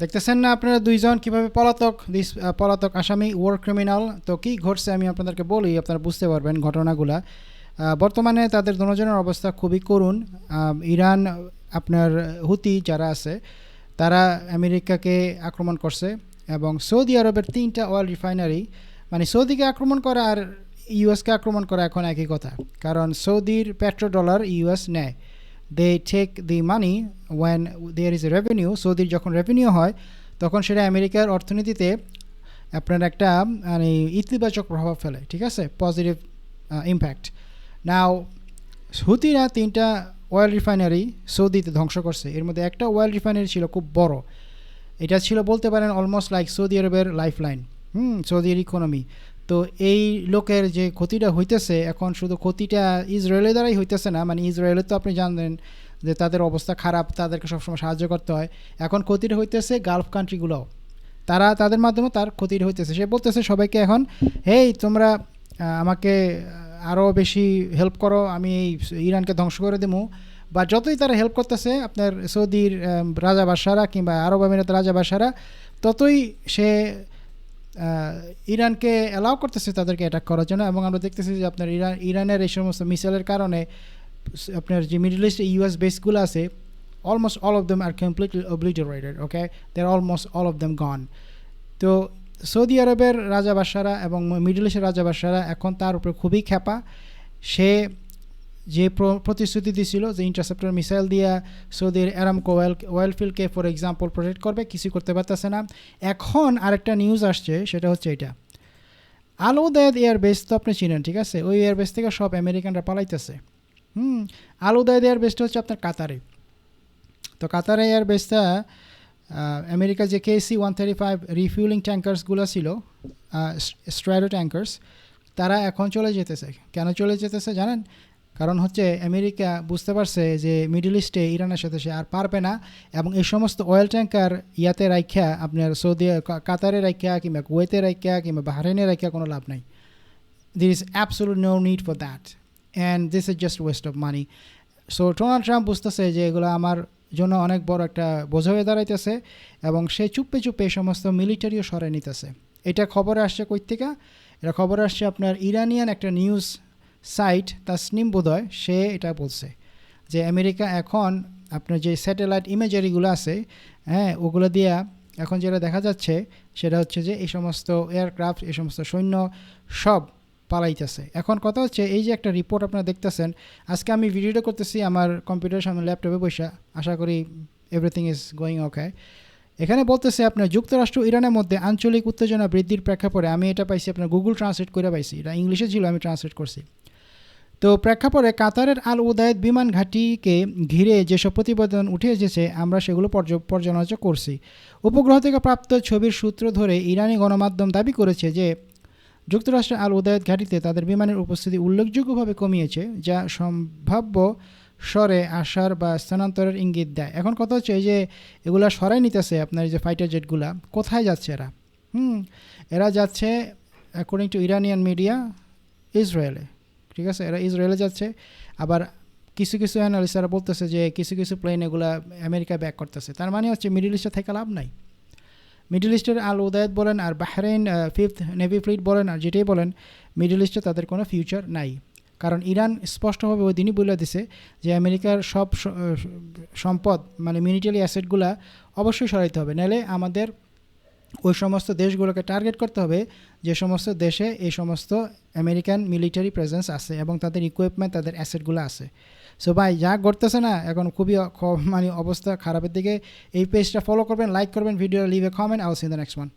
দেখতেছেন না আপনারা দুইজন কিভাবে পলাতক আসামি ওয়ার ক্রিমিনাল। তো কি ঘটছে আমি আপনাদেরকে বলি, আপনারা বুঝতে পারবেন ঘটনাগুলা। বর্তমানে তাদের দুজনের অবস্থা খুবই করুণ। ইরান আপনার হুতি যারা আছে তারা আমেরিকাকে আক্রমণ করছে এবং সৌদি আরবের 3টা অয়েল রিফাইনারি, মানে সৌদিকে আক্রমণ করা আর ইউএসকে আক্রমণ করা এখন একই কথা, কারণ সৌদির পেট্রো ডলার ইউএস নেয়। They take the money when there is a revenue. সৌদির যখন রেভিনিউ হয় তখন সেটা আমেরিকার অর্থনীতিতে আপনার একটা মানে ইতিবাচক প্রভাব ফেলে, ঠিক আছে, পজিটিভ ইম্প্যাক্ট। নাও হুতিরা 3টা অয়েল রিফাইনারি সৌদিতে ধ্বংস করছে। এর মধ্যে একটা অয়েল রিফাইনারি ছিল খুব বড়, এটা ছিল বলতে পারেন অলমোস্ট লাইক সৌদি আরবের লাইফ লাইন, সৌদির ইকোনমি। তো এই লোকের যে ক্ষতিটা হইতেছে এখন, শুধু ক্ষতিটা ইসরায়েলের দ্বারাই হইতেছে না, মানে ইসরায়েলের তো আপনি জানেন যে তাদের অবস্থা খারাপ, তাদেরকে সবসময় সাহায্য করতে হয়। এখন ক্ষতিটা হইতেছে গালফ কান্ট্রিগুলোও, তাদের মাধ্যমে তার ক্ষতিটা হইতেছে। সে বলতেছে সবাইকে এখন, হেই তোমরা আমাকে আরও বেশি হেল্প করো, আমি এই ইরানকে ধ্বংস করে দেবো। বা যতই তারা হেল্প করতেছে আপনার সৌদির রাজা বাদশারা কিংবা আরব আমিরাতের রাজা বাদশারা, ততই সে ইরানকে অ্যালাউ করতেছে তাদেরকে অ্যাটাক করার জন্য। এবং আমরা দেখতেছি যে আপনার ইরানের এই সমস্ত মিসাইলের কারণে আপনার যে মিডল ইস্টে ইউএস বেসগুলো আছে, almost all of them are completely obliterated, okay, they are almost all of them gone. তো সৌদি আরবের রাজা বাদশারা এবং মিডল ইস্টের রাজা বাদশারা এখন তার উপরে খুবই ক্ষেপা। সে যে প্রতিশ্রুতি দিয়েছিল যে ইন্টারসেপ্টর মিসাইল দিয়ে সৌদির Aramco oil ফিল্ডকে for example protect করবে, কিছু করতে পারতেছে না। এখন আরেকটা নিউজ আসছে, সেটা হচ্ছে এটা, আল উদায়দ এয়ারবেস তো আপনি চিনেন, ঠিক আছে, ওই এয়ারবেস থেকে সব আমেরিকানরা পালাইতেছে। আল উদায়দ এয়ারবেসটা হচ্ছে আপনার কাতারে। তো কাতারে এয়ারবেসটা আমেরিকার যে KC-135 রিফিউলিং ট্যাঙ্কার্সগুলো ছিল, স্ট্র্যাডো ট্যাঙ্কার্স, তারা এখন চলে যেতেছে। কেন চলে যেতেছে জানেন? কারণ হচ্ছে আমেরিকা বুঝতে পারছে যে মিডল ইস্টে ইরানের সাথে সে আর পারবে না, এবং এই সমস্ত অয়েল ট্যাঙ্কার ইয়াতে রাইখা আপনার সৌদি কাতারে রাইখা কিংবা কুয়েতে রাইখা কিংবা বাহরাইনে রাইখা কোনো লাভ নাই। There is absolute no need for that, and this is just waste of money. So Donald Trump বুঝতেছে যে এগুলো আমার জন্য অনেক বড় একটা বোঝা হয়ে দাঁড়াইতেছে, এবং সে চুপে চুপে এই সমস্ত মিলিটারিও সরাই নিতেছে। এটা খবরে আসছে কই থেকে? এটা খবরে আসছে আপনার ইরানিয়ান একটা নিউজ সাইট তাসনিম বোধহয়, সে এটা বলছে যে আমেরিকা এখন আপনার যে স্যাটেলাইট ইমেজারিগুলো আছে, হ্যাঁ, ওগুলো দিয়া এখন যেটা দেখা যাচ্ছে সেটা হচ্ছে যে এই সমস্ত এয়ারক্রাফট, এই সমস্ত সৈন্য সব পালাইতেছে। এখন কথা হচ্ছে এই যে একটা রিপোর্ট আপনারা দেখতেছেন, আজকে আমি ভিডিওটা করতেছি আমার কম্পিউটার সামনে ল্যাপটপে বসে, আশা করি এভরিথিং ইজ গোয়িং ওকে। এখানে বলতেছে আপনার যুক্তরাষ্ট্র ইরানের মধ্যে আঞ্চলিক উত্তেজনা বৃদ্ধির প্রেক্ষাপটে, আমি এটা পাইছি আপনার গুগল ট্রান্সলেট করে পাইছি, এটা ইংলিশে ছিল, আমি ট্রান্সলেট করছি। তো প্রেক্ষাপটে কাতারের আল উদায়দ বিমান ঘাঁটিকে ঘিরে যেসব প্রতিবেদন উঠে এসেছে আমরা সেগুলো পর্যালোচনা করছি। উপগ্রহ থেকে প্রাপ্ত ছবির সূত্র ধরে ইরানি গণমাধ্যম দাবি করেছে যে যুক্তরাষ্ট্রের আল উদায়দ ঘাঁটিতে তাদের বিমানের উপস্থিতি উল্লেখযোগ্যভাবে কমিয়েছে, যা সম্ভাব্য সরে আসার বা স্থানান্তরের ইঙ্গিত দেয়। এখন কথা হচ্ছে এই যে এগুলা সরাই নিতেছে আপনার এই যে ফাইটার জেটগুলা, কোথায় যাচ্ছে এরা? এরা যাচ্ছে অ্যাকর্ডিং টু ইরানিয়ান মিডিয়া ইসরায়েলে, ঠিক আছে, এরা ইসরায়েলে যাচ্ছে। আবার কিছু কিছু অ্যানালিস্টরা বলতেছে যে কিছু কিছু প্লেন এগুলা আমেরিকা ব্যাক করতেছে। তার মানে হচ্ছে মিডল ইস্টে থেকে লাভ নাই। মিডল ইস্টের আল উদায়দ বলেন আর বাহরাইন 5th নেভি ফ্লিট বলেন আর যেটাই বলেন, মিডল ইস্টে তাদের কোনো ফিউচার নাই। কারণ ইরান স্পষ্টভাবে ওই দিনই বলে দিছে যে আমেরিকার সব সম্পদ মানে মিলিটারি অ্যাসেটগুলা অবশ্যই সরাইতে হবে, নাহলে আমাদের ওই সমস্ত দেশগুলোকে টার্গেট করতে হবে যে সমস্ত দেশে এই সমস্ত আমেরিকান মিলিটারি প্রেজেন্স আছে এবং তাদের ইকুইপমেন্ট, তাদের অ্যাসেটগুলো আছে। সো ভাই যা ঘটতেছে না এখন খুবই মানে অবস্থা খারাপের দিকে। এই পেজটা ফলো করবেন, লাইক করবেন, video leave a comment, I will see in the next one.